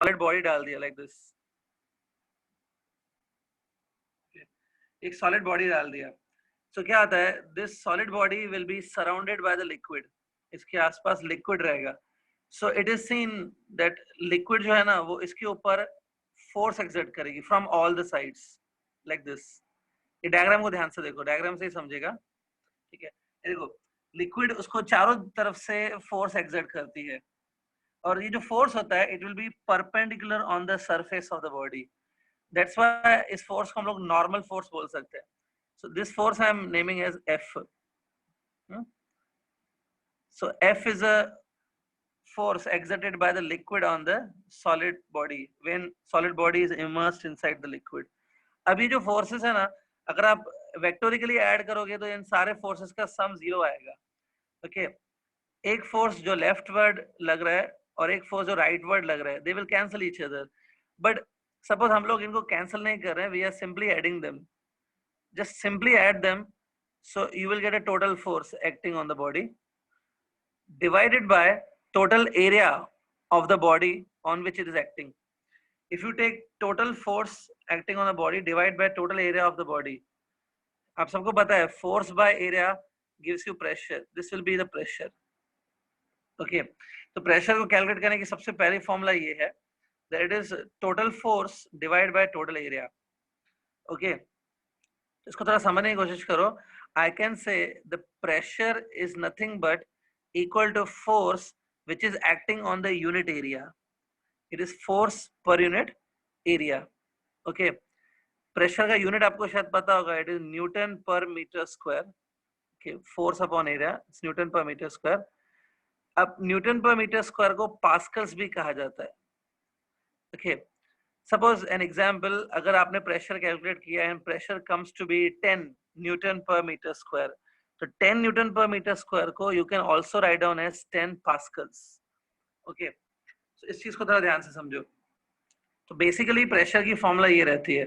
Solid body डाल दिया like this, एक सॉलिड बॉडी डाल दिया, तो क्या आता है, this solid body will be surrounded by the liquid, इसके आसपास लिक्विड रहेगा. सो it is seen that liquid जो है ना वो इसके ऊपर फोर्स एक्सर्ट करेगी from all the sides like this. ये डायग्राम को ध्यान से देखो, डायग्राम से ही समझेगा, ठीक है. ये देखो, लिक्विड उसको चारों तरफ से फोर्स एक्सर्ट करती है, और ये जो फोर्स होता है it will B perpendicular on the surface of the body. That's why इस फोर्स को हम लोग नॉर्मल फोर्स बोल सकते हैं. So this force I am naming as F. So F is a force exerted by the liquid on the solid body when solid body is immersed inside the liquid. अभी जो forces है ना, अगर आप vectorically add करोगे तो इन सारे forces का sum 0 आएगा. Okay, एक force जो leftward लग रहा है और एक force जो rightward लग रहा है, they will cancel each other. But suppose हम लोग इनको cancel नहीं कर रहे हैं, we are simply adding them. Just simply add them, so you will get a total force acting on the body divided by total area of the body on which it is acting. If you take total force acting on the body divide by total area of the body, आप सबको पता है force by area gives you pressure. This will be the pressure. Okay, तो pressure को calculate करने की सबसे पहली formula ये है, that it is total force divided by total area. Okay, इसको थोड़ा समझने की कोशिश करो. I can say the pressure is nothing but equal to force which is acting on the unit area. It is force per unit area. Okay, pressure का unit आपको शायद पता होगा, it is Newton per meter square. Okay, force upon area, it's Newton per meter square. अब Newton per meter square को pascals भी कहा जाता है. Okay, suppose an example, अगर आपने pressure calculate किया and pressure comes to be 10 Newton per meter square, तो 10 Newton per meter square को you can also write down as 10 pascals. Okay, so इस चीज को थोड़ा ध्यान से समझो. तो बेसिकली प्रेशर की फॉर्मूला ये रहती है.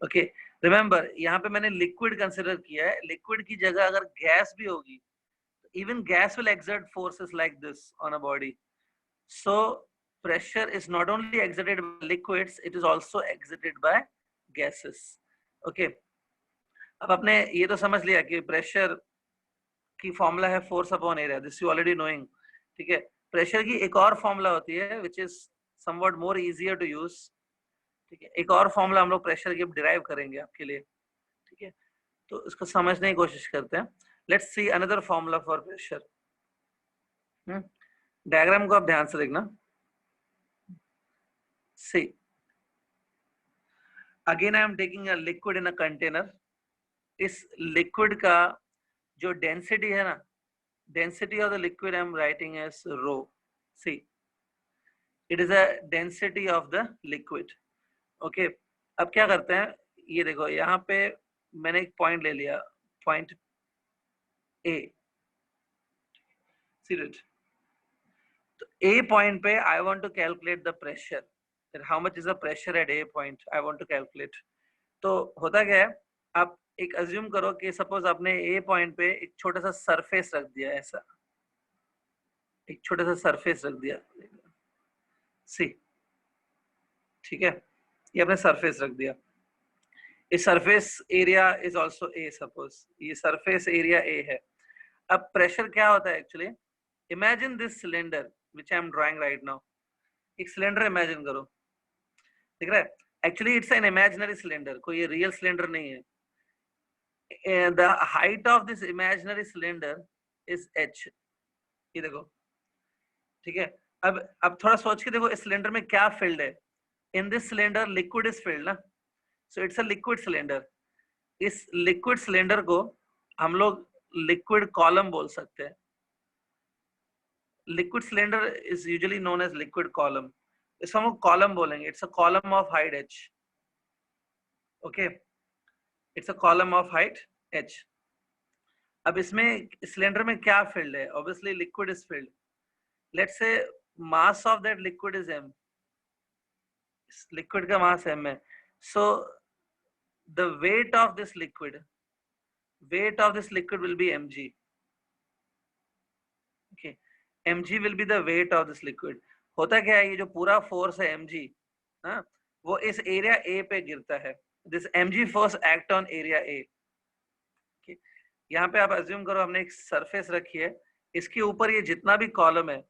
ओके, रिमेंबर यहाँ पे मैंने लिक्विड कंसिडर किया है, लिक्विड की जगह अगर गैस भी होगी, even gas will exert forces like this on a body. So pressure is not only exerted by liquids, it is also exerted by gases. Okay, अब आपने ये तो समझ लिया कि प्रेशर की फॉर्मूला है force upon area, this you already knowing. ठीक है, प्रेशर की एक और फॉर्मूला होती है which is somewhat more easier to use. ठीक है, एक और फॉर्मूला हम लोग प्रेशर की डिराइव करेंगे आपके लिए. ठीक है, तो इसको समझने की कोशिश करते हैं. Let's see another formula for pressure. Diagram को आप ध्यान से देखना. See again I am taking a liquid in a container. इस लिक्विड का जो डेंसिटी है ना, density of the liquid I am writing as rho. See it is a density of the liquid. Okay, अब क्या करते हैं, ये देखो यहाँ पे मैंने एक पॉइंट ले लिया, पॉइंट ए. सी इट, तो ए पॉइंट पे I want to calculate the pressure, how much is the pressure at a point I want to calculate. तो होता क्या है, आप एक अज्यूम करो कि सपोज आपने ए पॉइंट पे एक छोटा सा सरफेस रख दिया, ऐसा एक छोटा सा सरफेस रख दिया. सी, ठीक है, ये आपने सरफेस रख दिया. इस surface area is also a. Suppose ये सरफेस एरिया ए है. अब प्रेशर क्या होता है actually, imagine this cylinder which I am drawing right now. एक सिलेंडर इमेजिन करो, दिख रहा है. Actually it's an imaginary cylinder, कोई ये रियल सिलेंडर नहीं है. The height of this imaginary cylinder is h. ये देखो, ठीक है. अब थोड़ा सोच के देखो, इस सिलेंडर में क्या फिल्ड है. In this cylinder liquid is filled ना, so it's a liquid cylinder. इस लिक्विड सिलेंडर को हम लोग लिक्विड कॉलम बोल सकते हैं. Liquid cylinder is usually known as liquid column. इसको हम लोग कॉलम बोलेंगे. It's a column of height h. Okay, it's a column of height h. अब इसमें सिलेंडर में क्या फील्ड है, obviously liquid is filled. Let's say mass of that liquid is m. Liquid का मास m है. So the wait of this liquid, weight of this liquid will be mg. Okay, mg will be the weight of this liquid. होता क्या है, ये जो पूरा force है mg, हाँ, वो इस एरिया ए पे गिरता है। This mg force act on area A. यहाँ पे आप अज्यूम करो हमने एक सरफेस रखी है, इसके ऊपर ये जितना भी कॉलम है,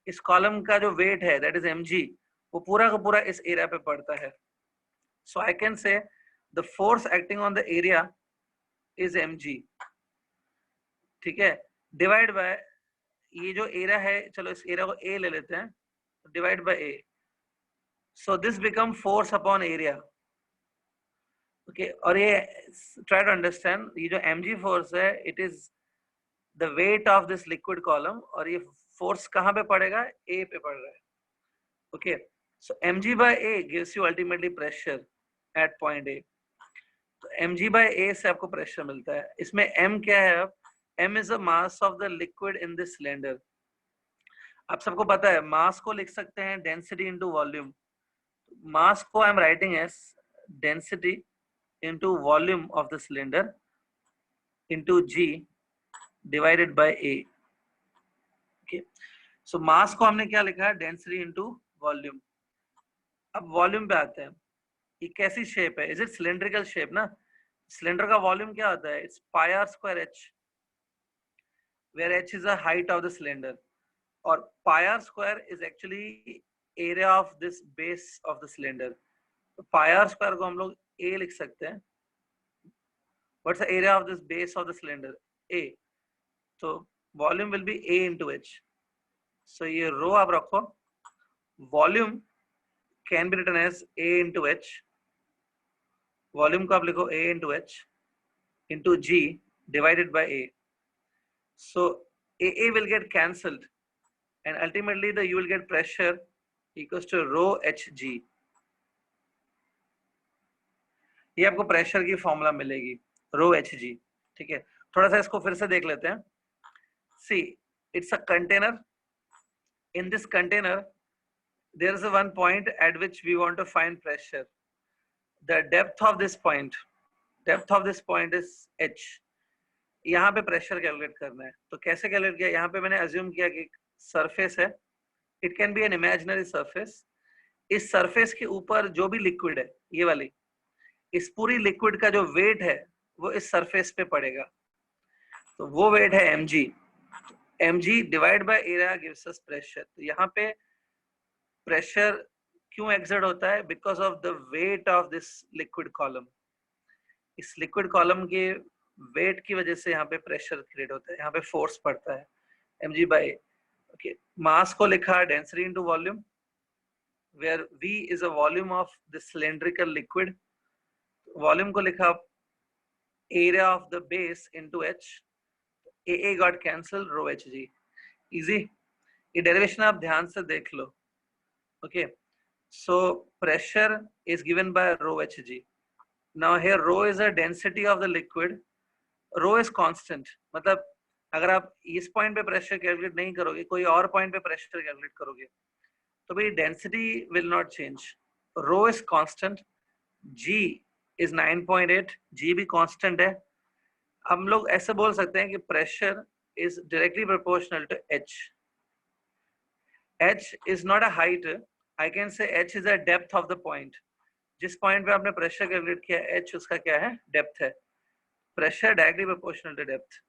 इस कॉलम का जो वेट है दैट इज mg, वो पूरा का पूरा इस एरिया पे पड़ता है। So I can say the force acting on the area is mg, ठीक है, डिवाइड बाय ये जो एरिया है, चलो इस एरिया को a ले लेते हैं, divide by a, so this become force upon area. Okay, और ये ट्राई टू अंडरस्टैंड, ये जो mg फोर्स है it is the wait of this liquid column, और ये फोर्स कहाँ पे पड़ेगा, a पे पड़ रहा है। Okay, so mg by a gives you ultimately pressure at point a। तो mg by a से आपको प्रेशर मिलता है। इसमें m क्या है, अब m is the mass of the liquid in this cylinder। आप सबको पता है मास को लिख सकते हैं डेंसिटी इनटू वॉल्यूम। मास को I am writing as density into volume of the cylinder into g divided by a। Okay, so mass को हमने क्या लिखा है, डेंसिटी इनटू वॉल्यूम। अब वॉल्यूम पे आते हैं, ये कैसी शेप है, इज इट सिलेंड्रिकल शेप ना। सिलेंडर का वॉल्यूम क्या होता है, it's pi r square h, where h is the height of the cylinder, और pi r square is actually area of this base of the cylinder. तो पाई r square को हम लोग a लिख सकते हैं। What's the area of this base of the cylinder, a, तो volume will be a into h। सो ये रो आप रखो, volume can be written as a into h, volume को आप लिखो a into h into g divided by a। So a will get cancelled and ultimately you will get pressure equals to rho hg। ये आपको pressure की formula मिलेगी, rho hg। ठीक है, थोड़ा सा इसको फिर से देख लेते हैं। See, it's a container. In this container there is a one point at which we want to find pressure. The depth of this point is h। यहाँ पे प्रेशर कैलकुलेट करना है, तो कैसे कैलकुलेट किया, यहाँ पे मैंने अज्यूम किया कि सरफेस है, it can be an imaginary surface. इस सरफेस के ऊपर जो भी लिक्विड है, ये वाली, इस पूरी लिक्विड का जो वेट है वो इस सरफेस पे पड़ेगा, तो वो वेट है mg। mg divide by area gives us pressure. तो यहाँ पे प्रेशर क्यों एक्सर्ट होता है, because of the wait of this liquid column. इस लिक्विड कॉलम के वेट की वजह से यहाँ पे प्रेशर क्रिएट होता है, यहाँ पे फोर्स पड़ता है mg बाय। ओके, मास को लिखा density into volume, where v is a volume of the cylindrical liquid. Volume को लिखा area of the base into h, a got cancelled, rho hg। Easy, ये डेरिवेशन आप ध्यान से देख लो। Okay, so pressure is given by rho hg। Now here rho is a density of the liquid, rho is constant, मतलब अगर आप इस पॉइंट पे प्रेशर कैलकुलेट नहीं करोगे, कोई और पॉइंट पे प्रेशर कैलकुलेट करोगे, तो भाई density will not change, rho is constant, g इज 9.8, g भी कांस्टेंट है। हम लोग ऐसे बोल सकते हैं कि pressure is directly proportional to h। h is not a height, I can say h is a depth of the point. जिस पॉइंट पे आपने प्रेशर कैलकुलेट किया, h उसका क्या है, डेप्थ है। Pressure directly proportional to depth.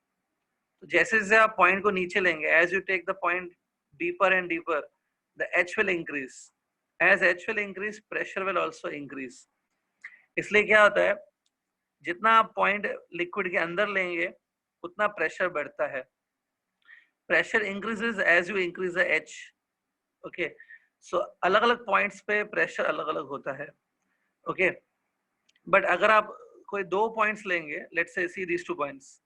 तो जैसे जैसे आप पॉइंट को नीचे लेंगे, as you take the point deeper and deeper, the h will increase. As h will increase, pressure will also increase. इसलिए क्या होता है, जितना आप पॉइंट लिक्विड के अंदर लेंगे उतना प्रेशर बढ़ता है। Pressure increases as you increase the h। Okay, so अलग अलग पॉइंट्स पे प्रेशर अलग अलग होता है। ओके, बट अगर आप कोई दो पॉइंट्स लेंगे, let's say C these two points,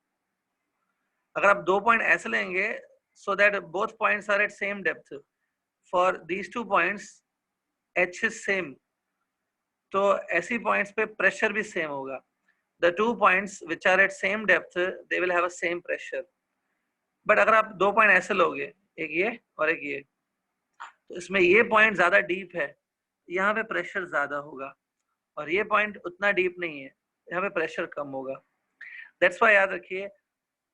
अगर आप दो पॉइंट ऐसे लेंगे so that both points are at same depth, for these two points h is same, तो ऐसी पॉइंट्स पे प्रेशर भी सेम होगा। The two points which are at same depth they will have a same pressure. But अगर आप दो point ऐसे लोगे, एक ये और एक ये, तो इसमें ये पॉइंट ज्यादा डीप है, यहाँ पे प्रेशर ज्यादा होगा, और ये पॉइंट उतना डीप नहीं है, यहाँ पे प्रेशर कम होगा। दैट्स व्हाई याद रखिए,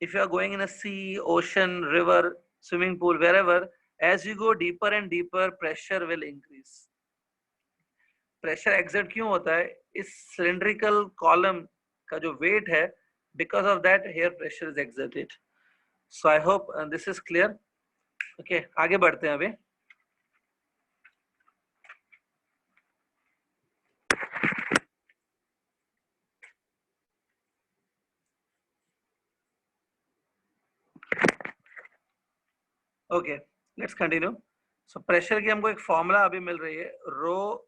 if you are going in a sea, ocean, river, swimming pool, wherever, As you go deeper and deeper, pressure will increase. Pressure exert क्यों होता है? इस सिलेंड्रिकल कॉलम का जो वेट है, because of that here pressure is exerted. So I hope this is clear. Okay, आगे बढ़ते हैं अभी. Okay, let's continue. So pressure की हमको एक फॉर्मूला अभी मिल रही है, रो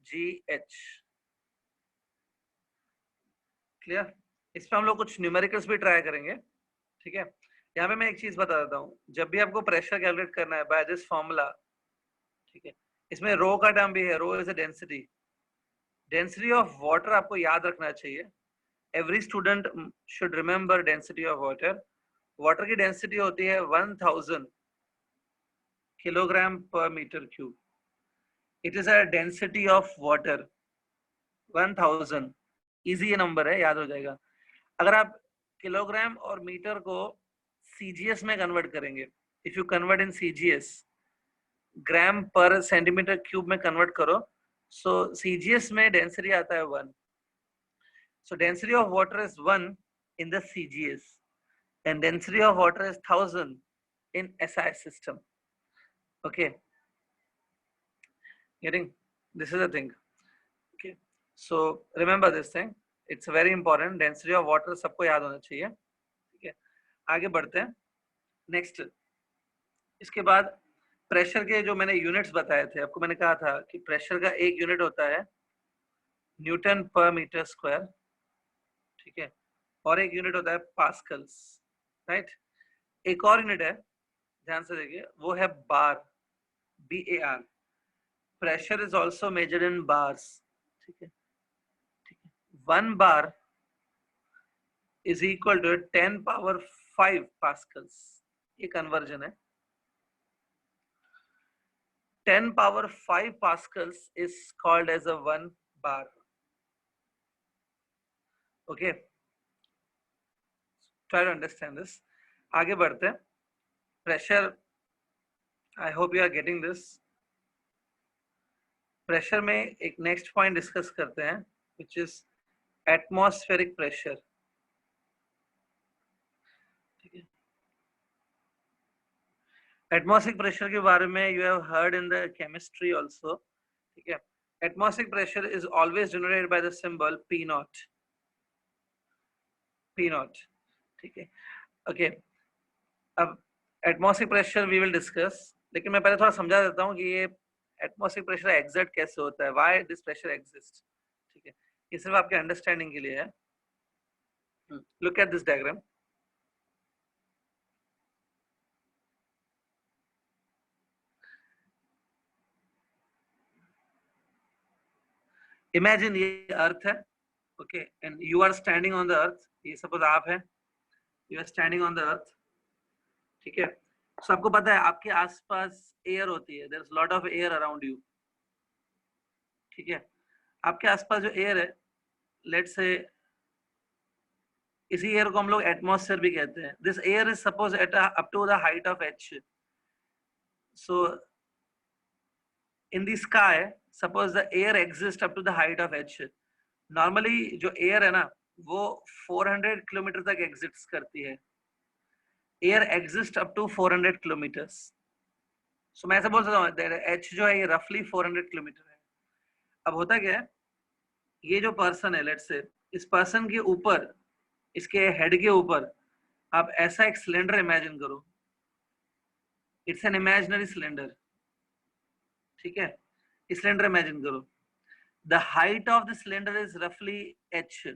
जी एच. क्लियर? इस पे हम लोग कुछ न्यूमेरिकल्स भी ट्राई करेंगे. ठीक है, यहाँ पे मैं एक चीज बता देता हूँ. जब भी आपको प्रेशर कैलकुलेट करना है बाय दिस फॉर्मूला, ठीक है, इसमें रो का टर्म भी है. Rho is a density. Density of water आपको याद रखना चाहिए. Every student should remember density of water. Water की डेंसिटी होती है 1000 kilogram per metre cube. It is a density of water 1000. Easy ये नंबर है, याद हो जाएगा. अगर आप किलोग्राम और मीटर को सीजीएस में कन्वर्ट करेंगे, if you convert in CGS, gram per centimetre cube में कन्वर्ट करो, सो सीजीएस में डेंसिटी आता है 1. सो density of water is 1 in the CGS and density of water is 1000 in SI system. Okay, getting? This is the thing. Okay, so remember this thing. It's very important. Density of water सबको याद होना चाहिए. ठीक है, आगे बढ़ते हैं. Next, इसके बाद प्रेशर के जो मैंने यूनिट्स बताए थे, आपको मैंने कहा था कि प्रेशर का एक यूनिट होता है न्यूटन पर मीटर स्क्वायर. ठीक है, और एक यूनिट होता है पास्कल्स. राइट? एक और यूनिट है, ध्यान से देखिए, वो है bar. BAR. Pressure is also measured in bars. ठीक है, ठीक है. 1 bar is equal to 10 power 5 pascals. ये कन्वर्जन है. 10 power 5 pascals is called as a 1 bar. Okay, try to understand this. आगे बढ़ते हैं. Pressure, I hope you are getting this. Pressure में एक नेक्स्ट पॉइंट डिस्कस करते हैं, विच इज एटमॉस्फेरिक प्रेशर. ठीक है, एटमॉस्फेरिक प्रेशर के बारे में you have heard in the chemistry also. ठीक है, atmospheric pressure is always denoted by the symbol P naught. P naught. ठीक है, ओके. अब atmospheric pressure we will discuss, लेकिन मैं पहले थोड़ा समझा देता हूँ कि ये एटमॉस्फेरिक प्रेशर एग्जर्ट कैसे होता है, व्हाई दिस प्रेशर एग्जिस्ट. ठीक है, ये सिर्फ आपके अंडरस्टैंडिंग के लिए है. Look at this diagram. Imagine ये अर्थ है. Okay, and you are standing on the earth. ये सपोज आप है, you are standing on the earth. ठीक है, सो आपको पता है आपके आसपास एयर होती है. There is lot of air around you. ठीक है, आपके आसपास जो एयर है, लेट्स से इसी एयर को हम लोग एटमॉस्फेयर भी कहते हैं. This air is suppose at up to the height of h. So in the sky suppose the air exist up to the height of h. Normally जो एयर है ना, वो 400 किलोमीटर तक एग्जिस्ट करती है. Air exist up to 400 kilometres. So मैं ऐसा बोल सकता हूँ h जो है ये रफली 400 किलोमीटर है. अब होता क्या है, ये जो पर्सन है, लेट्स से इस पर्सन के ऊपर, इसके हेड के ऊपर आप ऐसा एक सिलेंडर इमेजिन करो. It's an imaginary cylinder. ठीक है, सिलेंडर इमेजिन करो. The height of the cylinder is रफली h,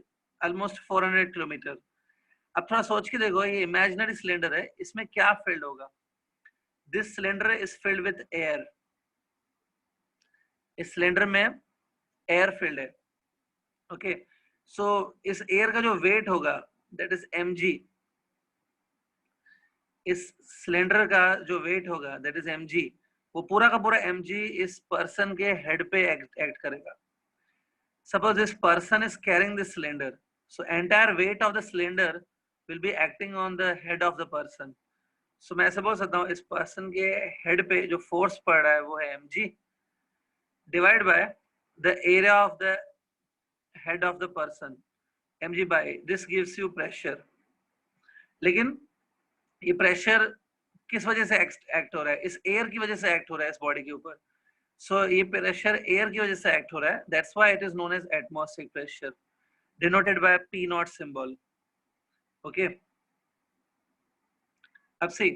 ऑलमोस्ट 400 किलोमीटर. अब थोड़ा सोच के देखो, ये इमेजिनरी सिलेंडर है, इसमें क्या फिल्ड होगा? This cylinder is filled with air. इस सिलेंडर में एयर फिल्ड है. ओके, सो इस एयर का जो वेट होगा दैट इज mg. इस सिलेंडर का जो वेट होगा दैट इज mg. वो पूरा का पूरा mg इस पर्सन के हेड पे एक्ट करेगा. Suppose this person is carrying this cylinder, so entire weight of the cylinder will be acting on the head of the person. सो मैं ऐसे बोल सकता हूँ इस पर्सन के हेड पे जो फोर्स पड़ रहा है वो है mg divide by the area of the head of the person, mg by this gives you pressure. लेकिन ये प्रेशर किस वजह से एक्ट हो रहा है? इस एयर की वजह से एक्ट हो रहा है इस बॉडी के ऊपर। सो ये प्रेशर एयर की वजह से एक्ट हो रहा है, that's why it is known as atmospheric pressure, denoted by P naught symbol. Okay, अब सी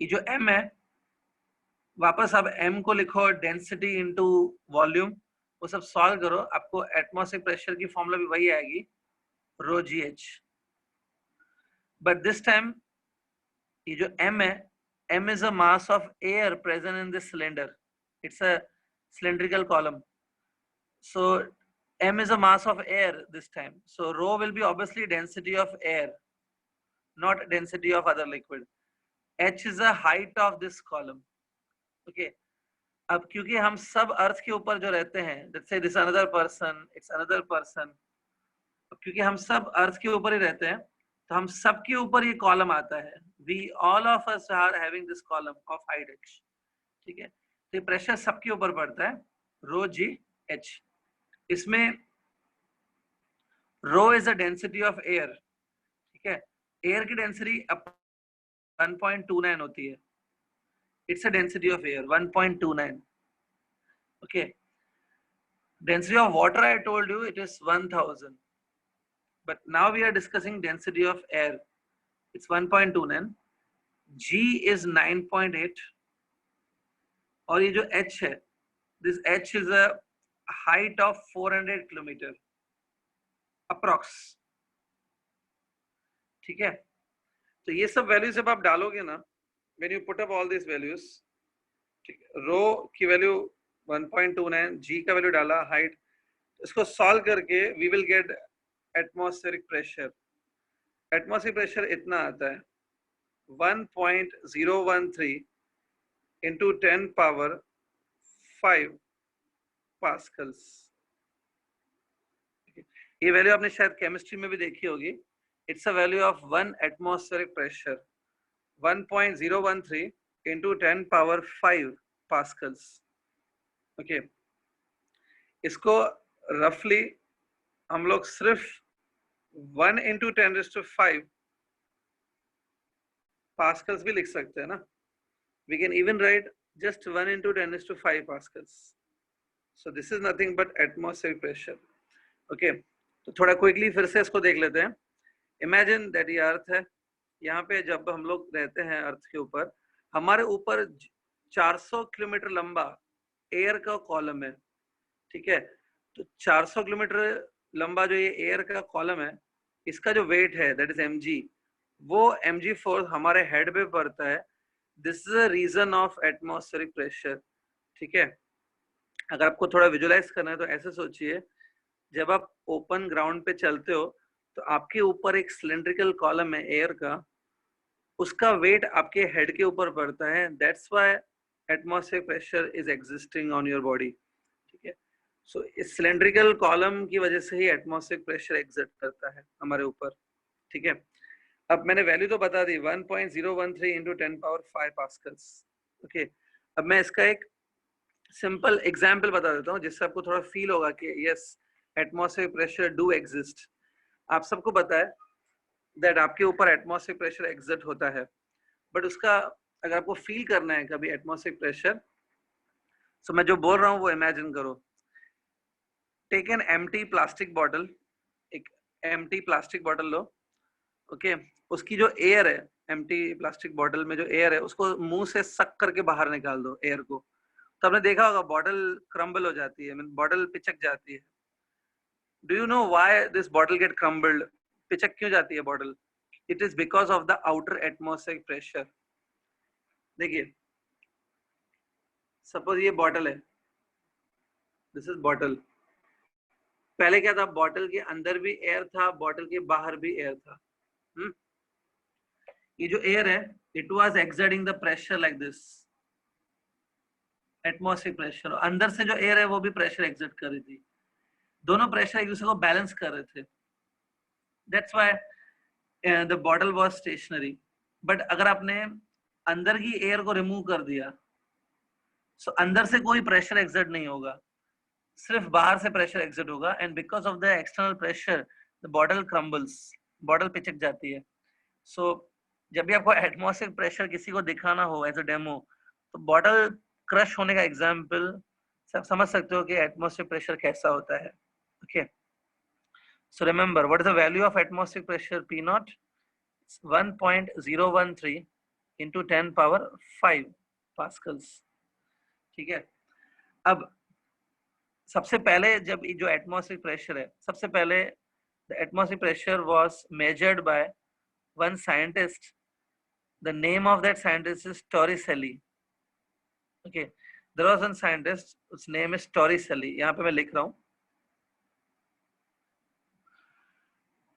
ये जो m है, वापस आप m को लिखो डेंसिटी इनटू वॉल्यूम, वो सब सॉल्व करो, आपको एटमॉस्फेरिक प्रेशर की फॉर्मूला भी वही आएगी, rho ji h. But this time ये जो m है, m is a mass of air present in this cylinder. It's a cylindrical column. So m is a mass of air this time. So rho will be obviously density of air, not density of other liquid. H is the height of this column. Okay. अब क्योंकि हम सब अर्थ के ऊपर जो रहते हैं, let's say this another person, it's another person. क्योंकि हम सब अर्थ के ऊपर ही रहते हैं, तो हम सब के ऊपर ये कॉलम आता है। We all of us are having this column of height h. ठीक है, तो ये प्रेशर सबके ऊपर पड़ता है, रो जी एच। इसमें rho is the density of air. ठीक है, एयर की डेंसिटी 1.29 होती है, it's a density of air 1.29। Okay, density of water I told you it is 1000, but now we are discussing density of air, it's 1.29, g is 9.8, और ये जो h है, this h is a height of 400 kilometre approx. ठीक है, तो ये सब value जब आप डालोगे ना, when you put up all these values, ठीक है, रो की वैल्यू 1.29, g का वैल्यू डाला, हाइट, इसको सॉल्व करके we will get atmospheric pressure। Atmospheric pressure इतना आता है 1.013 into 10 power 5 पास्कल्स। ये वैल्यू आपने शायद केमिस्ट्री में भी देखी होगी, it's a value of 1 atmospheric pressure 1.013 into 10 power 5 pascals. Okay, इसको रफली हम लोग सिर्फ 1 into 10⁵ पास्कल्स भी लिख सकते हैं ना। We can even write just 1 into 10⁵ pascals. So this is nothing but atmospheric pressure. Okay, तो थोड़ा क्विकली फिर से इसको देख लेते हैं। Imagine that ये अर्थ है, यहाँ पे जब हम लोग रहते हैं अर्थ के ऊपर, हमारे ऊपर 400 किलोमीटर लंबा एयर का कॉलम है। ठीक है, तो 400 किलोमीटर लंबा जो ये एयर का कॉलम है, इसका जो वेट है दैट इज mg, वो mg फोर्स हमारे हेड पे पड़ता है। This is a reason of atmospheric pressure. ठीक है, अगर आपको थोड़ा विजुलाइज करना है तो ऐसे सोचिए, जब आप ओपन ग्राउंड पे चलते हो तो आपके ऊपर एक सिलेंड्रिकल कॉलम है एयर का, उसका वेट आपके हेड के ऊपर पड़ता है, that's why atmospheric pressure is existing on your body. ठीक है, सो इस सिलेंड्रिकल कॉलम की वजह से ही एटमॉस्फेरिक प्रेशर एग्जिस्ट करता है हमारे ऊपर। ठीक है, अब मैंने वैल्यू तो बता दी 1.013 into 10 power 5 पास्कल्स। ओके, अब मैं इसका एक सिंपल एग्जांपल बता देता हूँ जिससे आपको थोड़ा फील होगा कि yes atmospheric pressure do exist. आप सबको पता है दैट आपके ऊपर एटमॉस्फेरिक प्रेशर एग्जिस्ट होता है, बट उसका अगर आपको फील करना है कभी एटमॉस्फेरिक प्रेशर, तो मैं जो बोल रहा हूँ वो इमेजिन करो। Take an empty plastic bottle, एक एम्प्टी प्लास्टिक बॉटल लो। ओके, उसकी जो एयर है, एम्प्टी प्लास्टिक बॉटल में जो एयर है, उसको मुंह से सक करके बाहर निकाल दो एयर को, तो आपने देखा होगा बॉटल क्रम्बल हो जाती है, बॉटल पिचक जाती है। Do you know why this bottle get crumbled? पिचक क्यों जाती है bottle? It is because of the outer atmospheric pressure. देखिए, सपोज ये बॉटल है, दिस इज बॉटल। पहले क्या था, बॉटल के अंदर भी एयर था, बॉटल के बाहर भी एयर था। ये जो एयर है, it was exerting the pressure like this, atmospheric pressure. अंदर से जो एयर है वो भी प्रेशर एक्सर्ट कर रही थी, दोनों प्रेशर एक दूसरे को बैलेंस कर रहे थे। That's why the bottle was stationary. But अगर आपने अंदर की एयर को रिमूव कर दिया, सो अंदर से कोई प्रेशर एक्सर्ट नहीं होगा, सिर्फ बाहर से प्रेशर एक्सर्ट होगा, and because of the external pressure the bottle crumbles, bottle पिचक जाती है। सो जब भी आपको एटमॉस्फेरिक प्रेशर किसी को दिखाना हो एज अ डेमो, तो बॉटल क्रश होने का एग्जाम्पल सब समझ सकते हो कि एटमॉस्फेरिक प्रेशर कैसा होता है। Okay, so remember what is the value of atmospheric pressure P naught, 1.013 into 10 power 5 pascals. ठीक है, अब सबसे पहले जब जो एटमॉस्फेरिक प्रेशर है, सबसे पहले the atmospheric pressure was measured by one scientist. The name of that scientist is Torricelli. Okay, there was one scientist whose name is Torricelli. यहाँ पे मैं लिख रहा हूँ,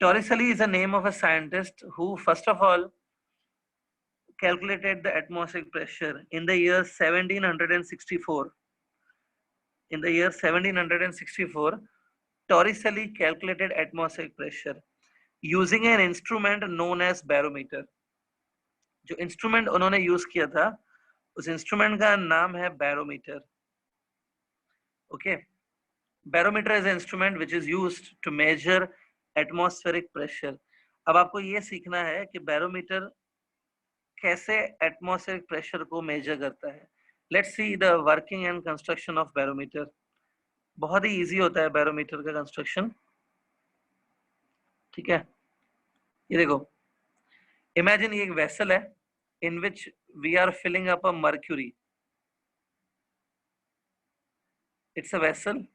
Torricelli is the name of a scientist who first of all calculated the atmospheric pressure in the year 1764. In the year 1764, Torricelli calculated atmospheric pressure using an instrument known as barometer. जो instrument उन्होंने use किया था, उस instrument का नाम है barometer. Okay, barometer is instrument which is used to measure atmospheric pressure. अब आपको ये सीखना है कि बैरोमीटर कैसे एटमॉस्फेरिक प्रेशर को मेजर करता है। Let's see the working and construction of barometer. बहुत ही इजी होता है बैरोमीटर का कंस्ट्रक्शन। ठीक है, ये देखो, इमेजिन ये एक वेसल है in which we are filling up a mercury. It's a vessel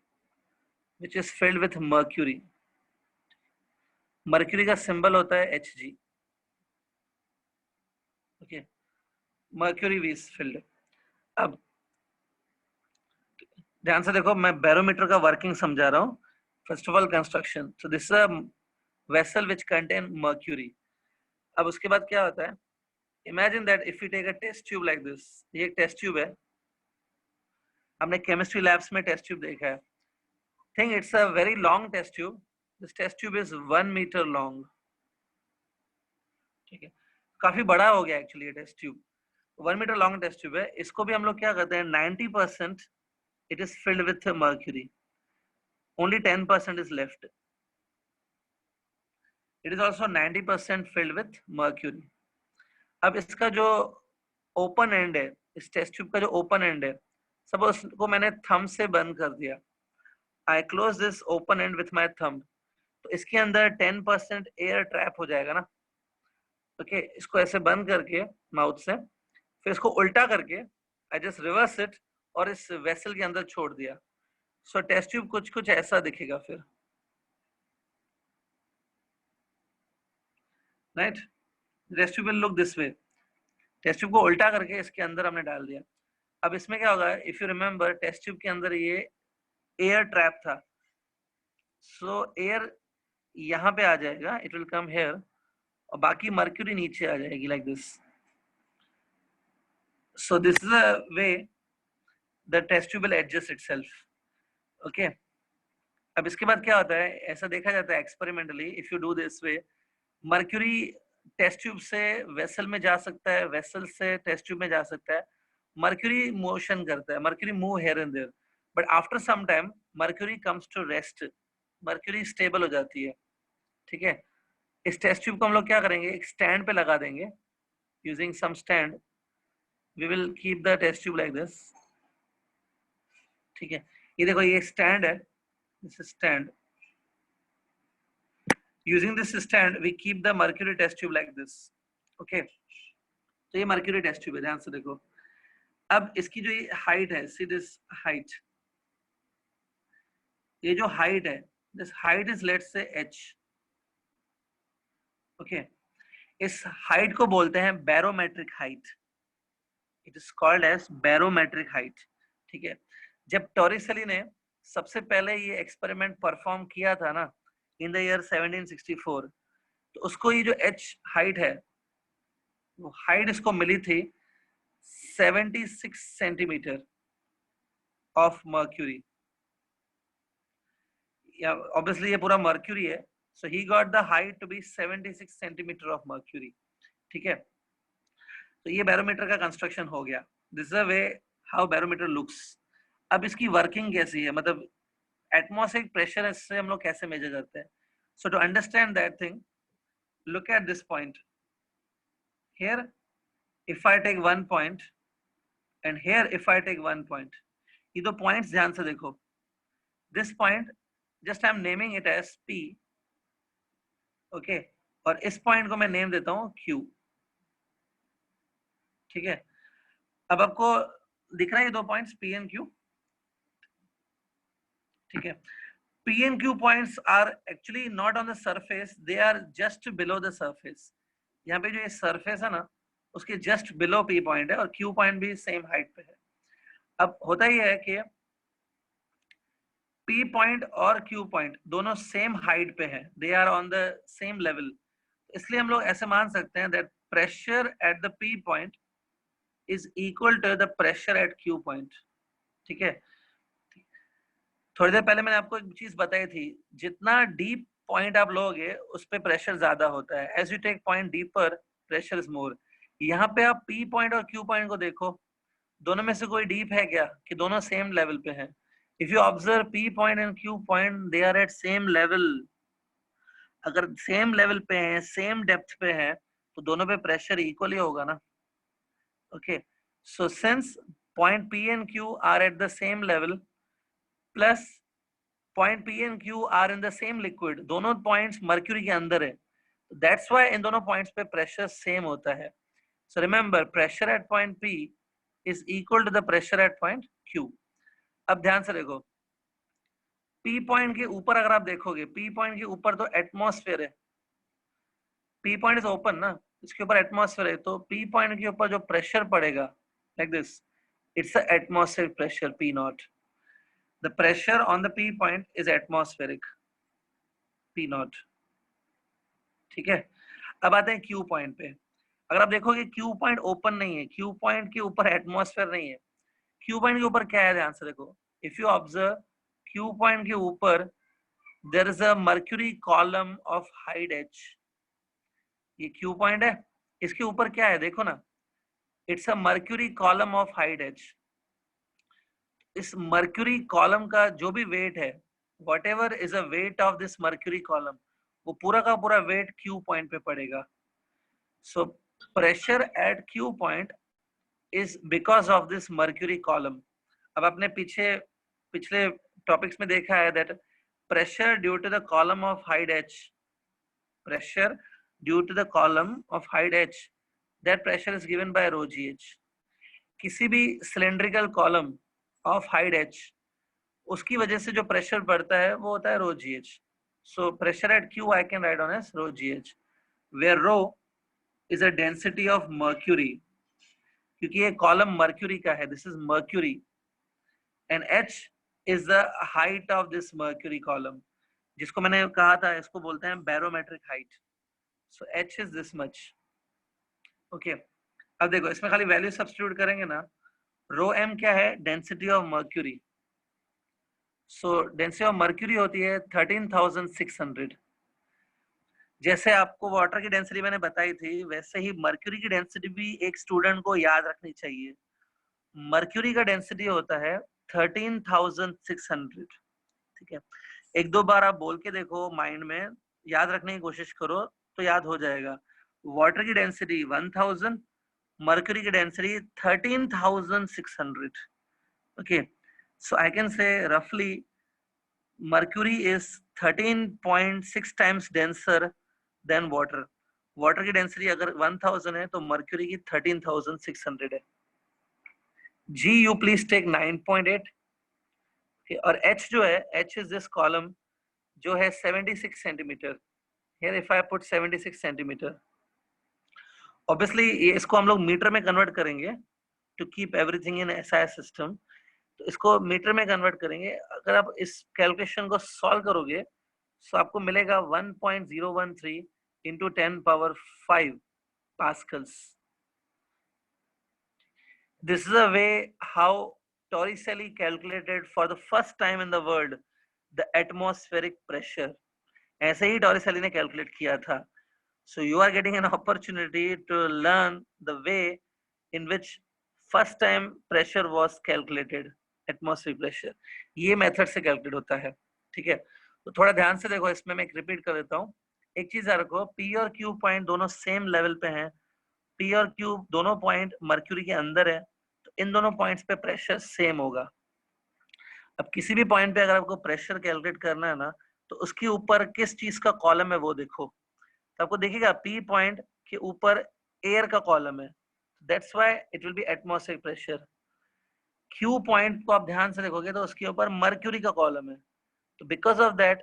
which is filled with mercury. Mercury का सिंबल होता है Hg। Okay, mercury we is filled. अब ध्यान से देखो, मैं बैरोमीटर का वर्किंग समझा रहा हूँ। First of all construction, so this is a vessel which contain mercury. अब उसके बाद क्या होता है, imagine that if you take a test tube like this, ये एक टेस्ट ट्यूब है, हमने केमिस्ट्री लैब्स में टेस्ट ट्यूब देखा है। Think it's a very long test tube. This test tube is 1 metre long. ठीक है, काफी बड़ा हो गया एक्चुअली ये test tube. 1 metre long test tube है, इसको भी हम लोग क्या करते हैं, 90% it is filled with mercury, only 10% is left. It is also 90% filled with mercury. अब इसका जो ओपन एंड है, इस टेस्ट ट्यूब का जो ओपन एंड है, सपोज को मैंने थंब से बंद कर दिया, आई close this open and with my thumb, तो इसके अंदर 10% एयर ट्रैप हो जाएगा ना। ओके, इसको ऐसे बंद करके माउथ से, फिर इसको उल्टा करके आई जस्ट रिवर्स इट और इस वेसल के अंदर छोड़ दिया। सो टेस्ट ट्यूब कुछ कुछ ऐसा दिखेगा फिर, right? Test tube will look this way. Test tube को उल्टा करके इसके अंदर हमने डाल दिया। अब इसमें क्या होगा, if you remember, test tube के अंदर ये एयर ट्रैप था, सो एयर यहाँ पे आ जाएगा, इट विल कम हेयर, और बाकी मर्क्यूरी नीचे आ जाएगी like this. So this is the way the test tube will adjust itself. Okay, अब इसके बाद क्या होता है, ऐसा देखा जाता है experimentally, if you do this way, mercury test tube से वेसल में जा सकता है, वेसल से टेस्ट ट्यूब में जा सकता है। मर्क्यूरी मोशन करता है, mercury move here and there, but after some time mercury comes to rest, mercury stable हो जाती है। ठीक है, इस टेस्ट ट्यूब को हम लोग क्या करेंगे, एक स्टैंड पे लगा देंगे, using some stand we will keep the test tube like this. ठीक है, ये देखो, ये स्टैंड है, this is stand. Using this stand, we keep the mercury test tube like this. Okay, तो ये mercury test tube है, ध्यान से देखो। अब इसकी जो ये हाइट है, see this height, ये जो हाइट है, this height is let's say h. Okay, इस हाइट को बोलते हैं barometric height. It is called as barometric height. ठीक है, जब टॉरिसेली ने सबसे पहले ये एक्सपेरिमेंट परफॉर्म किया था ना, इन द ईयर 1764, तो उसको ये जो h हाइट है, वो हाइट इसको मिली थी 76 सेंटीमीटर ऑफ मर्क्यूरी। ऑब्वियसली ये पूरा मर्क्यूरी है, so he got the height to be 76 centimetre of mercury. ठीक है, तो ये बैरोमीटर का कंस्ट्रक्शन हो गया. This is a way how barometer looks. अब इसकी वर्किंग कैसी है, मतलब एटमॉस्फेरिक प्रेशर से हम लोग कैसे मेजर करते हैं. So to understand that thing, look at this point here. If I take 1 point and here if I take 1 point, ये दो पॉइंट्स ध्यान से देखो. this point just I'm naming it as P, okay, और इस point को मैं name देता हूं Q. ठीक है, अब आपको दिख रहा है ये दो पॉइंट्स P and Q. ठीक है, P and Q points are actually not on the surface, they are just below the surface. यहाँ पे जो ये सरफेस है ना, उसके जस्ट बिलो P पॉइंट है और Q पॉइंट भी सेम हाइट पे है. अब होता ही है कि P पॉइंट और Q पॉइंट दोनों सेम हाइट पे है, they are on the same level. इसलिए हम लोग ऐसे मान सकते हैं that pressure at the P point is equal to the pressure at Q point. ठीक है, थोड़ी देर पहले मैंने आपको एक चीज बताई थी, जितना डीप पॉइंट आप लोगे उस पे प्रेशर ज्यादा होता है. As you take point deeper, pressure is more. यहाँ पे आप P पॉइंट और Q पॉइंट को देखो, दोनों में से कोई डीप है क्या, कि दोनों सेम लेवल पे है. If you observe P point and Q point, they are at same level. अगर सेम लेवल पे हैं, सेम डेप्थ पे है, तो दोनों पे प्रेशर इक्वल ही होगा ना. Okay, so since point P and Q are at the same level, plus point P and Q are in the same liquid, दोनों पॉइंट्स मर्क्यूरी के अंदर है, दैट्स व्हाई इन दोनों पॉइंट्स पे प्रेशर सेम होता है. So remember, pressure at point P is equal to the pressure at point Q. अब ध्यान से देखो, P पॉइंट के ऊपर अगर आप देखोगे, P पॉइंट के ऊपर तो एटमॉस्फेयर है. P पॉइंट इज ओपन ना, इसके ऊपर एटमॉस्फेयर है, तो P पॉइंट के ऊपर जो प्रेशर पड़ेगा, like this, it's a atmospheric pressure P not. The pressure on the P point is atmospheric P naught. ठीक है, अब आते हैं Q पॉइंट पे. अगर आप देखोगे Q पॉइंट ओपन नहीं है, Q पॉइंट के ऊपर एटमॉस्फेयर नहीं है. Q पॉइंट के ऊपर क्या है, ध्यान से देखो. If you observe, Q point के ऊपर there is a mercury column of height H. ये Q पॉइंट है, इसके ऊपर क्या है देखो ना, it's a mercury column of height H. इस मर्क्यूरी कॉलम का जो भी वेट है, whatever is a weight of this mercury column, वो पूरा का पूरा वेट Q पॉइंट पे पड़ेगा. So pressure at Q point is because of this mercury column. अब आपने पिछले टॉपिक्स में देखा है that pressure due to the column of height H, pressure due to the column of height H, that pressure is given by rho gh. किसी भी cylindrical column of height H, उसकी वजह से जो प्रेशर बढ़ता है वो होता है rho gh. So pressure at Q I can write on as rho gh, where rho is a density of mercury, क्योंकि ये कॉलम मर्क्यूरी का है, this is mercury, and H is the height of this mercury column, जिसको मैंने कहा था, इसको बोलते हैं barometric height. So H is this much. Okay, अब देखो इसमें खाली वैल्यू सब्स्टिट्यूट करेंगे ना. रो m क्या है, density of mercury. So density of mercury होती है 13,600. जैसे आपको वाटर की डेंसिटी मैंने बताई थी, वैसे ही मर्क्यूरी की डेंसिटी भी एक स्टूडेंट को याद रखनी चाहिए. मर्क्यूरी का डेंसिटी होता है 13,600. ठीक है, एक दो बार आप बोल के देखो, माइंड में याद रखने की कोशिश करो तो याद हो जाएगा. वाटर की डेंसिटी 1000, मर्क्यूरी की density 13,600. Okay, so I can say रफली mercury is 13.6 times denser than water. Water की डेंसिटी अगर 1000 है तो मर्क्यूरी की 13,600 है. G you please take 9.8. okay, और H जो है, H is this column जो है 76 centimetre. Here if I put 76 centimetre, obviously इसको हम लोग मीटर में कन्वर्ट करेंगे to keep everything in SI system. तो इसको मीटर में कन्वर्ट करेंगे. अगर आप इस कैलकुलेशन को सॉल्व करोगे तो आपको मिलेगा 1.013 into 10 power 5 pascals. This is a way how Torricelli calculated for the first time in the world the atmospheric pressure. ऐसे ही Torricelli ने calculate किया था. So you are getting an opportunity to learn the way in which first time pressure was calculated, atmospheric pressure. ये method से calculate होता है, ठीक है। तो थोड़ा ध्यान से देखो, इसमें मैं रिपीट कर देता हूँ। एक चीज याद रखो, पी और क्यू पॉइंट दोनों सेम लेवल पे हैं, पी और क्यू दोनों पॉइंट मर्क्यूरी के अंदर है, तो इन दोनों पॉइंट्स पे प्रेशर सेम होगा। अब किसी भी पॉइंट पे अगर आपको प्रेशर कैलकुलेट करना है ना, तो उसके ऊपर किस चीज का कॉलम है वो देखो, तो आपको देखिएगा पी पॉइंट के ऊपर एयर का कॉलम है, that's why it will B atmospheric pressure. Q point को आप ध्यान से देखोगे तो उसके ऊपर मर्क्यूरी का कॉलम है, तो because of that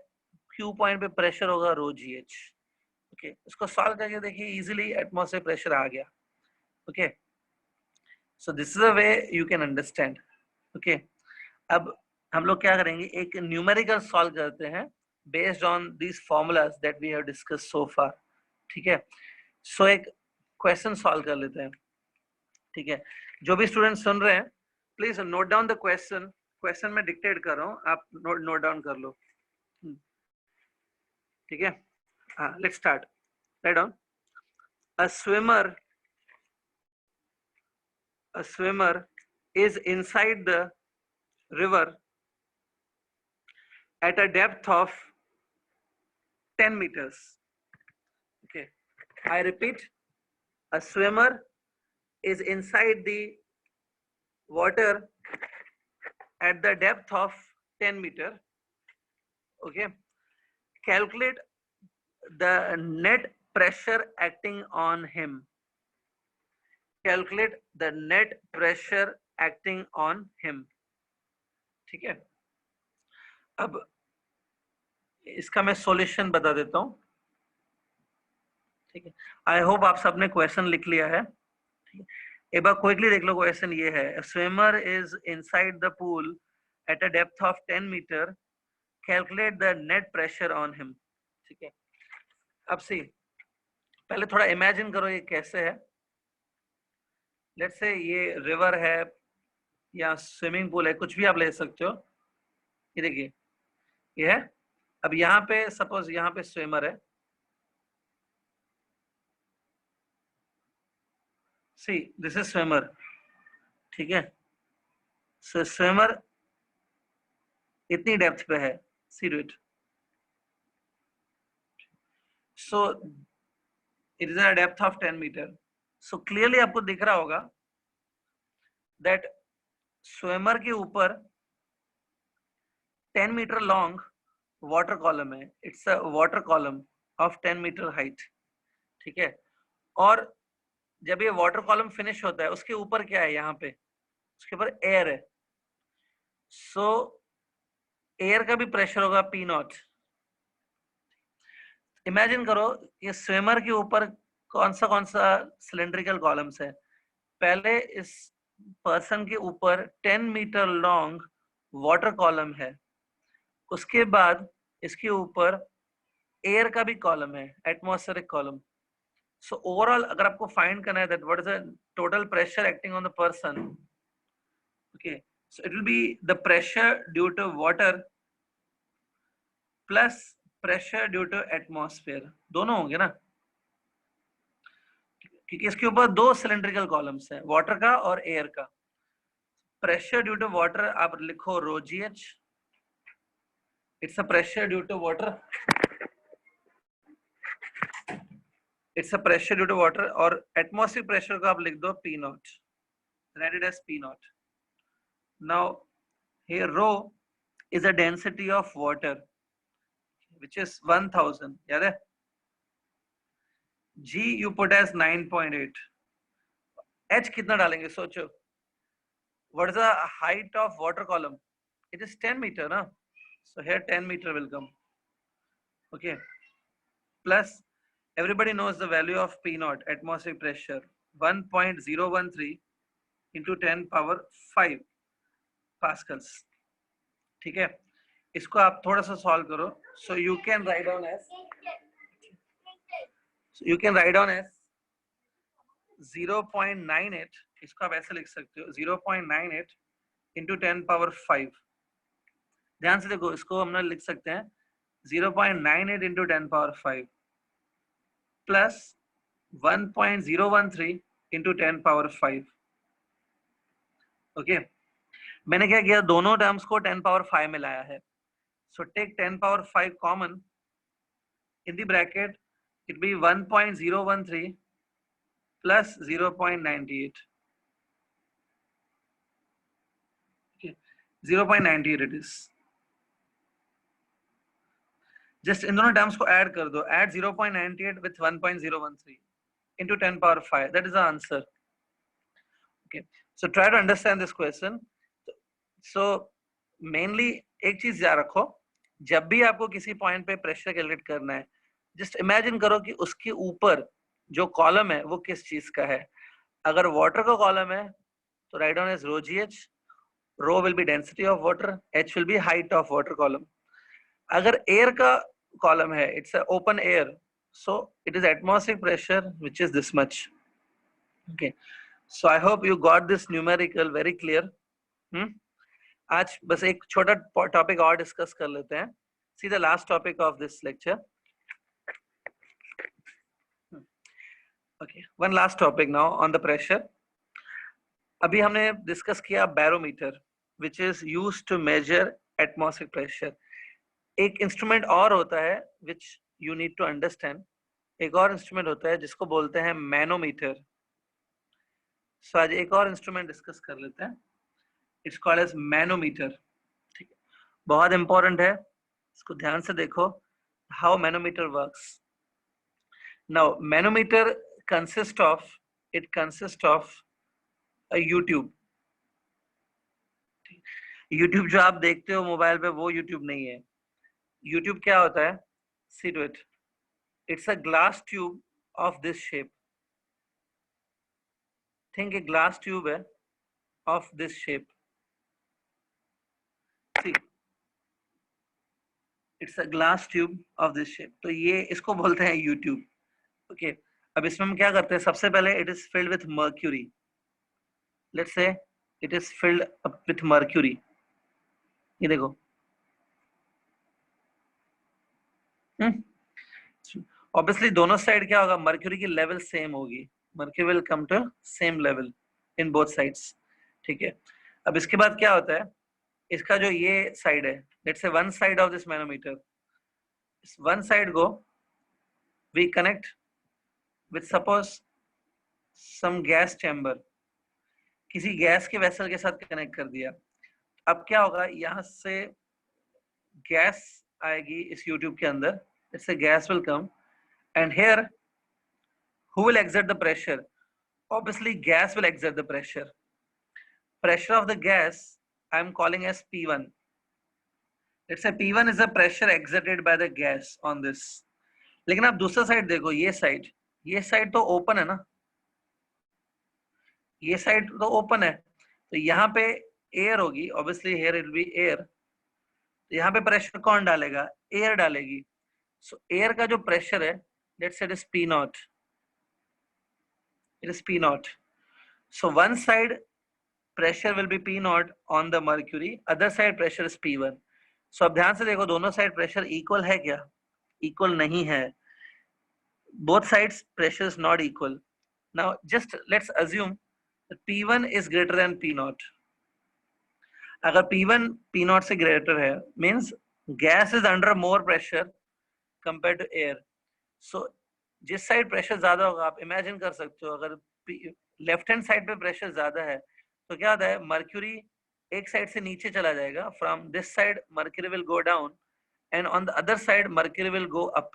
Q point पे प्रेशर होगा रो जी एच। ओके, इसको सॉल्व करके देखिए, इजीली एटमॉस्फेरिक प्रेशर आ गया। Okay, so this is a way you can understand. Okay, अब हम लोग क्या करेंगे, एक न्यूमेरिकल सॉल्व करते हैं based on these formulas that we have discuss so far. ठीक है, सो एक क्वेश्चन सॉल्व कर लेते हैं। ठीक है, जो भी स्टूडेंट सुन रहे हैं please note down the question. Question में डिक्टेट कर रहा हूँ, आप नोट डाउन कर लो। ठीक है, हाँ, let's start. Write down, a swimmer is inside the river at a depth of 10 meters. Okay, I repeat, a swimmer is inside the water at the depth of 10 meter. Okay, calculate the net pressure acting on him. Calculate the net pressure acting on him. ठीक है, अब इसका मैं solution बता देता हूं। ठीक है, आई होप आप सबने क्वेश्चन लिख लिया है। एक बार क्विकली देख लो, क्वेश्चन ये है, swimmer is inside the pool at a depth of 10 metre, calculate the net pressure on him. ठीक है, अब सी, पहले थोड़ा इमेजिन करो ये कैसे है। लेट्स से ये रिवर है या स्विमिंग पूल है, कुछ भी आप ले सकते हो। ये देखिए, ये है। अब यहाँ पे सपोज यहाँ पे स्विमर है, सी दिस इज स्विमर। ठीक है, सो स्विमर इतनी डेप्थ पे है, see do it. So it is a depth of 10 metre. So clearly आपको दिख रहा होगा दैट स्विमर के ऊपर 10 मीटर लॉन्ग वाटर कॉलम है। It's a water column of 10 metre height. ठीक है, और जब ये वाटर कॉलम फिनिश होता है, उसके ऊपर क्या है, यहाँ पे उसके ऊपर एयर है। सो एयर का भी प्रेशर होगा पी नॉट। इमेजिन करो, ये स्विमर के ऊपर कौन सा सिलेंड्रिकल कॉलम्स है। पहले इस पर्सन के ऊपर 10 मीटर लॉन्ग वाटर कॉलम है, उसके बाद इसके ऊपर एयर का भी कॉलम है, एटमॉस्फेरिक कॉलम। सो ओवरऑल अगर आपको फाइंड करना है that what is the total pressure acting on the person, okay, so it will be the pressure due to water plus pressure due to atmosphere, दोनों होंगे ना, क्योंकि इसके ऊपर दो सिलेंड्रिकल कॉलम्स हैं, वाटर का और एयर का। प्रेशर ड्यू टू वाटर आप लिखो rho ji h, it's a pressure due to water, it's a pressure due to water, और एटमॉस्फेरिक प्रेशर को आप लिख दो P naught, write it as P naught. Now here rho is a density of water which is 1000, याद है। G you put as 9.8, H कितना डालेंगे सोचो। What is the height of water column? It is 10 meter ना, so here 10 meter will come, okay, plus everybody knows the value of P naught, atmospheric pressure, 1.013 into 10 power 5 pascals। ठीक है, इसको आप थोड़ा सा सॉल्व करो, so you can write down as 0.98, इसको आप ऐसे लिख सकते हो 0.98 into 10 power 5। ध्यान से देखो, इसको हम लिख सकते हैं 0.98 into 10 power 5 plus 1.013 into 10 power 5। Okay मैंने क्या किया, दोनों टर्म्स को 10 पावर 5 में लाया है. So take 10 power 5 common, in the bracket it be 1.013 plus 0.98. Okay. 0.98 it is. Just इन दोनों टर्म्स को ऐड कर दो. Add 0.98 with 1.013 into 10 power 5. That is the answer. Okay. So try to understand this question. So mainly एक चीज याद रखो, जब भी आपको किसी पॉइंट पे प्रेशर कैलकुलेट करना है, जस्ट इमेजिन करो कि उसके ऊपर जो कॉलम है वो किस चीज का है. अगर वाटर का कॉलम है तो write down as rho ji H. Rho will be density of water, H will be height of water column. अगर air का column है, it's a open air, so it is atmospheric pressure which is this much. Okay, so I hope you got this numerical very clear. आज बस एक छोटा topic और discuss कर लेते हैं. See the last topic of this lecture. Okay, one last topic now on the pressure. अभी हमने डिस्कस किया barometer which is used to measure atmospheric pressure. एक इंस्ट्रूमेंट और होता है which you need to understand. एक और इंस्ट्रूमेंट होता है जिसको बोलते हैं मैनोमीटर. सो आज एक और इंस्ट्रूमेंट डिस्कस कर लेते हैं. It's called as manometer. ठीक है, बहुत इंपॉर्टेंट है, इसको ध्यान से देखो. How manometer works. Now manometer consist of a U tube. U tube जो आप देखते हो मोबाइल पे वो यूट्यूब नहीं है. यूट्यूब क्या होता है, see to it. It's a glass tube of this shape. Think a glass tube है of this shape. See it's a glass tube of this shape. तो ये इसको बोलते हैं यूट्यूब. ओके अब इसमें हम क्या करते हैं, सबसे पहले it is filled with mercury. Let's say it is filled up with mercury. ये देखो, ऑब्वियसली दोनों साइड क्या होगा, मर्क्यूरी की लेवल सेम होगी. Mercury will come to same level in both sides. ठीक है, अब इसके बाद क्या होता है, इसका जो ये साइड है, let's say one side of this manometer, इस वन साइड को we connect with suppose some gas chamber. किसी गैस के वेसल के साथ कनेक्ट कर दिया. अब क्या होगा, यहां से गैस आएगी इस यूट्यूब के अंदर. इससे gas will come and here who will exert the pressure? Obviously gas will exert the pressure. Pressure of the gas I am calling as P1. Let's say P1 is the pressure exerted by the gas on this. लेकिन आप दूसरा side देखो, ये side तो open है ना, ये side तो ओपन है, तो यहाँ पे एयर होगी. Obviously here it will be air. तो यहाँ पे प्रेशर कौन डालेगा, एयर डालेगी. सो एयर का जो प्रेशर है, let's say it is P naught. It is P naught. So one side pressure will be P naught on the mercury, other side pressure is P1. So अब ध्यान से देखो, दोनों साइड प्रेशर इक्वल है क्या, equal नहीं है. both sides pressure is not equal. Now just let's assume that P1 is greater than P naught. अगर P1 P naught से greater है, means gas is under more pressure compared to air. So जिस side pressure ज्यादा होगा, आप imagine कर सकते हो, अगर लेफ्ट हैंड साइड पे प्रेशर ज्यादा है तो क्या होता है, मर्क्यूरी एक साइड से नीचे चला जाएगा. From this side mercury will go down and on the other side mercury will go up.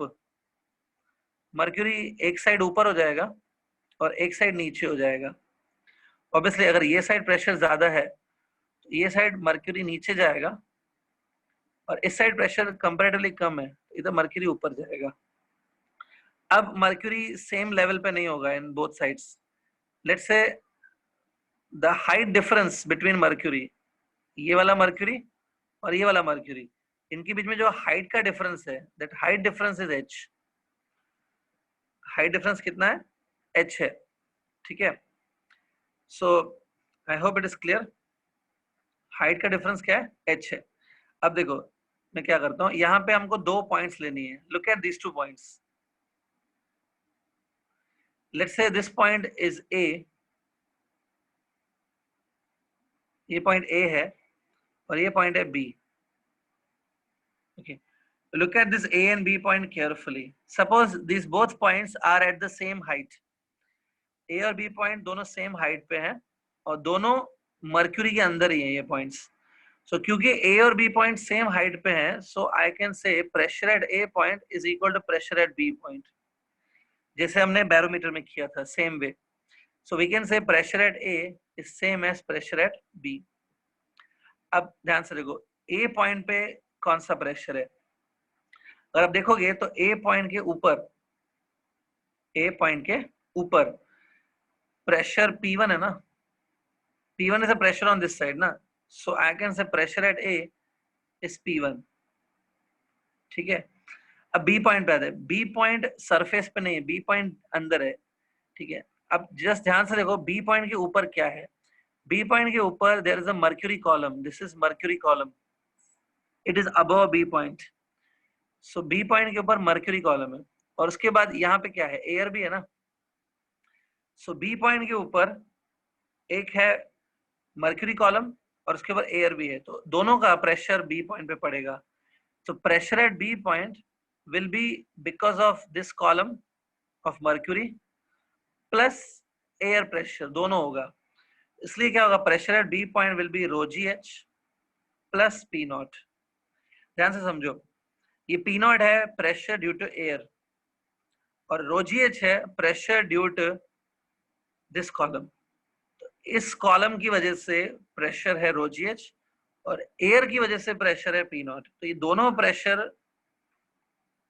Mercury एक साइड ऊपर हो जाएगा और एक साइड नीचे हो जाएगा. ऑब्वियसली अगर ये साइड प्रेशर ज्यादा है तो ये साइड मर्क्यूरी नीचे जाएगा, और इस साइड प्रेशर कंपैरेटिवली कम है, इधर मर्क्यूरी ऊपर जाएगा. अब मर्क्यूरी सेम लेवल पे नहीं होगा इन both sides. Let's say the height difference between mercury, ये वाला मर्क्यूरी और ये वाला मर्क्यूरी, इनके बीच में जो हाइट का डिफरेंस है, that height difference is h. Height difference कितना है, h है. ठीक है, so I hope it is clear. Height का डिफरेंस क्या है, h है. अब देखो मैं क्या करता हूँ, यहाँ पे हमको दो पॉइंट्स लेनी है. Look at these 2 points. Let's say this point is A ये पॉइंट ए है और ये पॉइंट है B. Okay. Look at this A and B point carefully. Suppose these both points are at the same height. A और B point दोनों same height पे हैं और दोनों मर्क्यूरी के अंदर ही हैं ये points. So क्योंकि A और B point same height पे हैं, so I can say pressure at A point is equal to pressure at B point. जैसे हमने बैरोमीटर में किया था, same way. So we can say pressure at A is same as pressure at B. अब ध्यान से देखो, A point पे कौन सा प्रेशर है? अगर आप देखोगे तो ए पॉइंट के ऊपर प्रेशर P1 है ना. P1 is a pressure on this side ना. So I can say pressure at A is P1. ठीक है. अब B पॉइंट पे आते हैं. B पॉइंट सरफेस पे नहीं है, B पॉइंट अंदर है. ठीक है. अब जस्ट ध्यान से देखो B पॉइंट के ऊपर क्या है. B पॉइंट के ऊपर there is a mercury column. This is mercury column. It is above B point. So B point के ऊपर mercury column है और उसके बाद यहाँ पे क्या है, एयर भी है ना. सो बी पॉइंट के ऊपर एक है मर्क्यूरी कॉलम और उसके ऊपर एयर भी है, तो दोनों का प्रेशर बी पॉइंट पे पड़ेगा. तो pressure at B point will be because of this column of mercury plus air pressure, दोनों होगा. इसलिए क्या होगा, pressure at B point will be rho ji H plus P naught. ध्यान से समझो, ये पी नॉट है प्रेशर ड्यू टू एयर और रो जी एच है pressure due to this column. इस कॉलम की वजह से प्रेशर है रो जी एच और एयर की वजह से प्रेशर है पी नॉट. तो ये दोनों प्रेशर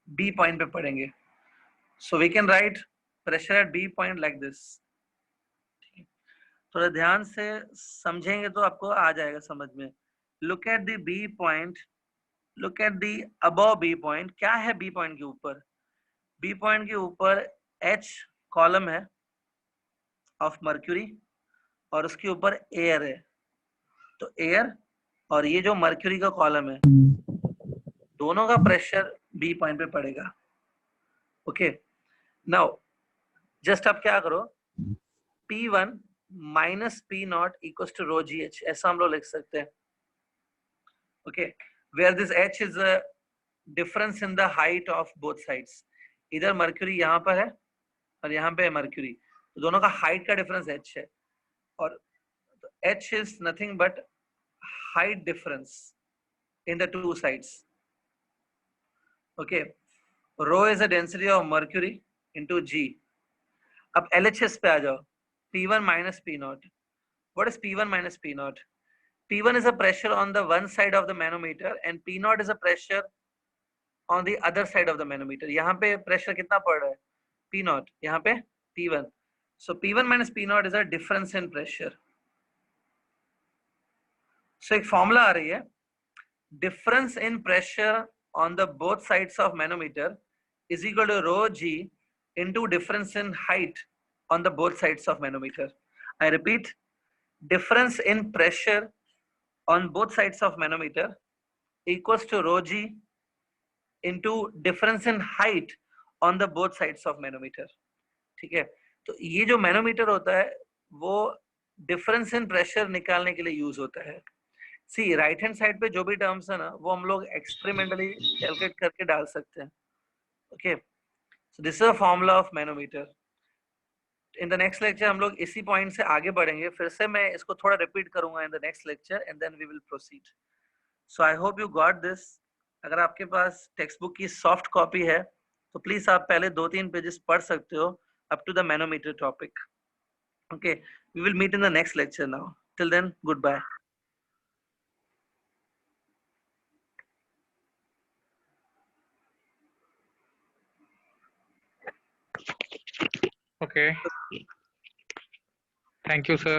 बी पॉइंट पे पड़ेंगे. So we can write pressure at B point like this. थोड़ा ध्यान से समझेंगे तो आपको आ जाएगा समझ में. Look at the B point, look at the above B point. क्या है बी पॉइंट के ऊपर? बी पॉइंट के ऊपर एच कॉलम है ऑफ मर्क्यूरी और उसके ऊपर एयर है. तो एयर और ये जो मर्क्यूरी का कॉलम है, दोनों का प्रेशर बी पॉइंट पे पड़ेगा. ओके. नाउ जस्ट आप क्या करो, P1 minus P naught equals to rho ji H, ऐसा हम लोग लिख सकते हैं. Okay. Where this H is a difference in the height of both sides. इधर मर्क्यूरी यहाँ पर है और यहाँ पे है मर्क्यूरी, तो दोनों का हाइट का डिफरेंस एच है और H is nothing but height difference in the two sides. Okay. Rho is the density of mercury into G. अब LHS पे आ जाओ. P1 minus P naught. What is P1 minus P naught? P1 is a pressure on the one side of the manometer and P naught is a pressure on the other side of the manometer. यहाँ पे pressure कितना पड़ रहा है? P naught. यहाँ पे P1. So P1 minus P naught is a difference in pressure. So एक formula आ रही है. Difference in pressure on the both sides of manometer is equal to rho g into difference in height on the both sides of manometer. I repeat, difference in pressure on both sides of manometer equals to rho g into difference in height on the both sides of manometer. ठीक है. तो ये जो manometer होता है वो difference in pressure निकालने के लिए यूज होता है. सी राइट हैंड साइड पे जो भी टर्म्स है ना वो हम लोग एक्सपेरिमेंटली कैलकुलेट करके डाल सकते हैं. Okay. So this is a formula of manometer. In the next lecture हम लोग इसी पॉइंट से आगे बढ़ेंगे. फिर से मैं इसको थोड़ा रिपीट करूंगा in the next lecture and then we will proceed. So I hope you got this. अगर आपके पास टेक्स्ट बुक की सॉफ्ट कॉपी है तो प्लीज आप पहले 2-3 पेजेस पढ़ सकते हो up to the manometer topic. Okay. We will meet in the next lecture now. Till then, good bye. Okay. Thank you, sir.